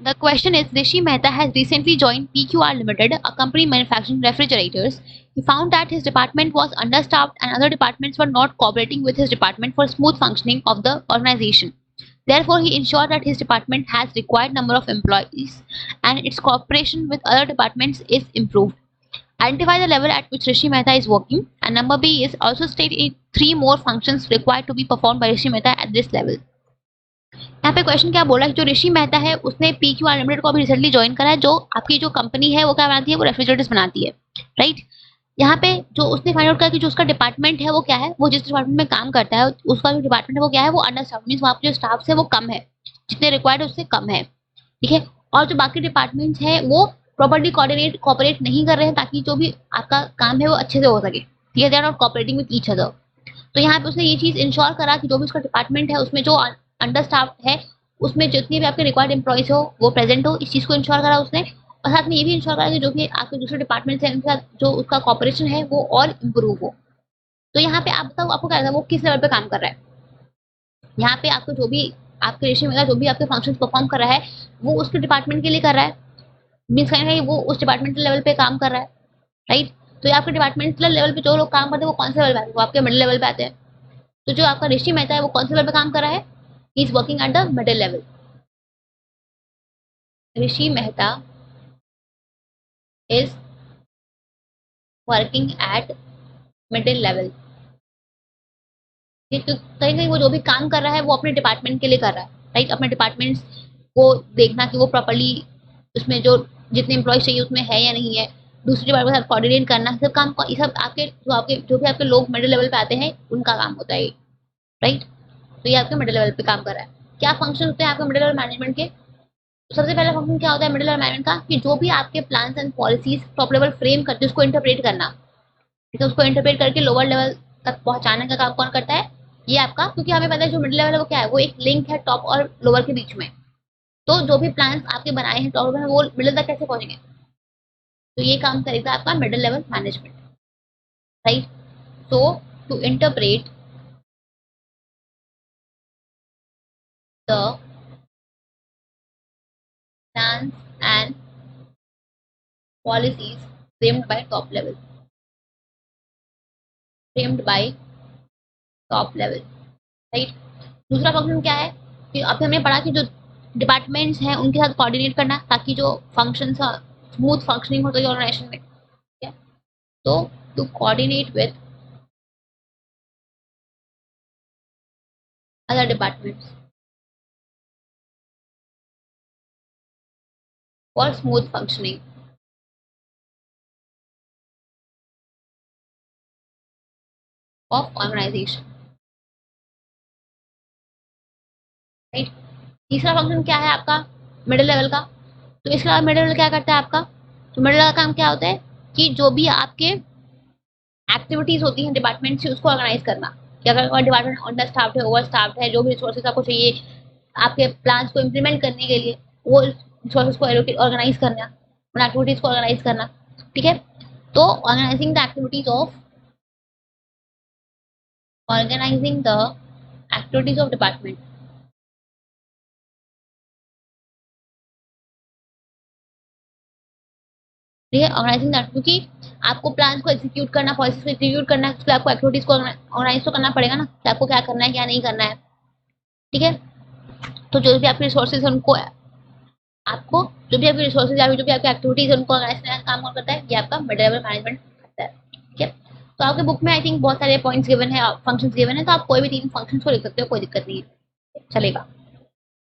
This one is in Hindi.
The question is, Rishi Mehta has recently joined PQR Limited, a company manufacturing refrigerators. He found that his department was understaffed and other departments were not cooperating with his department for smooth functioning of the organization. Therefore, he ensured that his department has required number of employees and its cooperation with other departments is improved. Identify the level at which Rishi Mehta is working, and number B is also state 3 more functions required to be performed by Rishi Mehta at this level. यहाँ पे क्वेश्चन क्या बोला कि जो ऋषि मेहता है उसने PQR लिमिटेड को अभी रिसेंटली ज्वाइन करा है, जो आपकी जो कंपनी है वो क्या बनाती है, वो रेफ्रिजरेटर्स बनाती है, राइट। यहाँ पे जो उसने फाइंड आउट करा कि जो उसका डिपार्टमेंट है वो क्या है, वो जिस डिपार्टमेंट में काम करता है उसका जो डिपार्टमेंट है वो क्या है, वो अंडर स्टाफ, मीन्स वहाँ पे जो स्टाफ है वो कम है, जितने रिक्वायर्ड है उससे कम है, ठीक है। और जो बाकी डिपार्टमेंट्स है वो प्रॉपर्ली कोऑपरेट नहीं कर रहे हैं ताकि जो भी आपका काम है वो अच्छे से हो सके, ठीक है। They are not cooperating with each other. तो यहाँ पे उसने ये चीज इंश्योर करा कि जो भी उसका डिपार्टमेंट है उसमें जो अंडर स्टाफ है उसमें जितने भी आपके रिक्वायर्ड एम्प्लॉइज हो वो प्रेजेंट हो, इस चीज को इंश्योर करा उसने। और साथ में ये भी इंश्योर करा कि जो भी आपके दूसरे डिपार्टमेंट है उनके साथ जो उसका कॉपरेशन है वो और इम्प्रूव हो। तो यहाँ पे आप बताओ आपको क्या लगता है वो किस लेवल पे काम कर रहा है। यहाँ पे आपको जो भी आपके रेशियो में जो भी आपके फंक्शंस परफॉर्म कर रहा है वो उसके डिपार्टमेंट के लिए कर रहा है, मीन्स कहीं वो उस डिपार्टमेंटल लेवल पे काम कर रहा है, राइट। तो ये आपके डिपार्टमेंटल लेवल पे जो लोग काम करते हैं वो कौन से लेवल पे आते हैं, वो आपके मिडिल लेवल पे आते हैं। तो जो आपका ऋषि मेहता है वो कौन से लेवल पे काम कर रहा है, he is working at the middle level. Rishi Mehta is working at middle level. तो कहीं कहीं वो जो भी काम कर रहा है वो अपने डिपार्टमेंट के लिए कर रहा है, राइट। अपने डिपार्टमेंट्स को देखना कि वो प्रॉपर्ली उसमें जो जितने एम्प्लॉय चाहिए उसमें है या नहीं है, दूसरे डिपार्टमेंट के साथ कोऑर्डिनेट करना, सब काम ये सब आपके जो भी आपके लोग मिडिल लेवल पे आते हैं उनका काम होता है, राइट। तो ये आपके मिडिल लेवल पे काम कर रहा है। क्या फंक्शन होते हैं आपके मिडिल लेवल मैनेजमेंट के, तो सबसे पहला फंक्शन क्या होता है मिडिल लेवल मैनेजमेंट का, कि जो भी आपके plans and policies top level frame करते हैं उसको इंटरप्रेट करना, ठीक है। उसको इंटरप्रेट करके लोअर लेवल तक पहुंचाने का काम कौन करता है, ये आपका, क्योंकि हमें पता है जो मिडिल लेवल है वो क्या है, वो एक लिंक है टॉप और लोअर के बीच में। तो जो भी प्लान्स आपके बनाए हैं टॉप में वो मिडिल तक कैसे पहुंचेंगे, तो ये काम करेगा आपका middle level management, right. So to interpret the plans and policies framed by top level, framed by top level, right. दूसरा फंक्शन क्या है कि अभी हमने पढ़ा कि जो डिपार्टमेंट्स हैं उनके साथ कोऑर्डिनेट करना ताकि जो फंक्शन स्मूथ फंक्शनिंग हो तो ऑर्गेनाइजेशन में, ठीक है। तो to coordinate with other departments for smooth functioning of organization, right. तीसरा फंक्शन क्या है आपका मिडिल लेवल का, तो इसके बाद मिडिल लेवल क्या करता है आपका, तो मिडिल लेवल का काम क्या होता है कि जो भी आपके एक्टिविटीज होती हैं डिपार्टमेंट से उसको ऑर्गेनाइज करना, कि अगर डिपार्टमेंट अंडर स्टाफ्ड है, ओवर स्टाफ्ड है, जो भी रिसोर्सेज आपको चाहिए आपके प्लान्स को इम्प्लीमेंट करने के लिए वो रिसोर्सेज को ऑर्गेनाइज करना, उन एक्टिविटीज को ऑर्गेनाइज करना, ठीक है। तो organizing the activities of department, ठीक है। ऑर्गेनाइजिंग दैट, क्योंकि आपको प्लान को एग्जीक्यूट करना, पॉलिसीज को एग्जीक्यूट करना है, उसके लिए आपको एक्टिविटीज को ऑर्गेनाइज तो करना पड़ेगा ना कि आपको क्या करना है क्या नहीं करना है, ठीक है। तो जो भी आपके रिसोर्सेज है उनको आपको जो भी आपके रिसोर्सेज या जो भी आपकी एक्टिविटीज है उनको ऑर्गेनाइज करने का काम कौन करता है, ये आपका मिड लेवल मैनेजमेंट करता है, ठीक है। तो आपके बुक में आई थिंक बहुत सारे पॉइंट्स गिवन है, फंक्शंस गिवन है, तो आप कोई भी 3 फंक्शंस को लिख सकते हो, कोई दिक्कत नहीं है, चलेगा।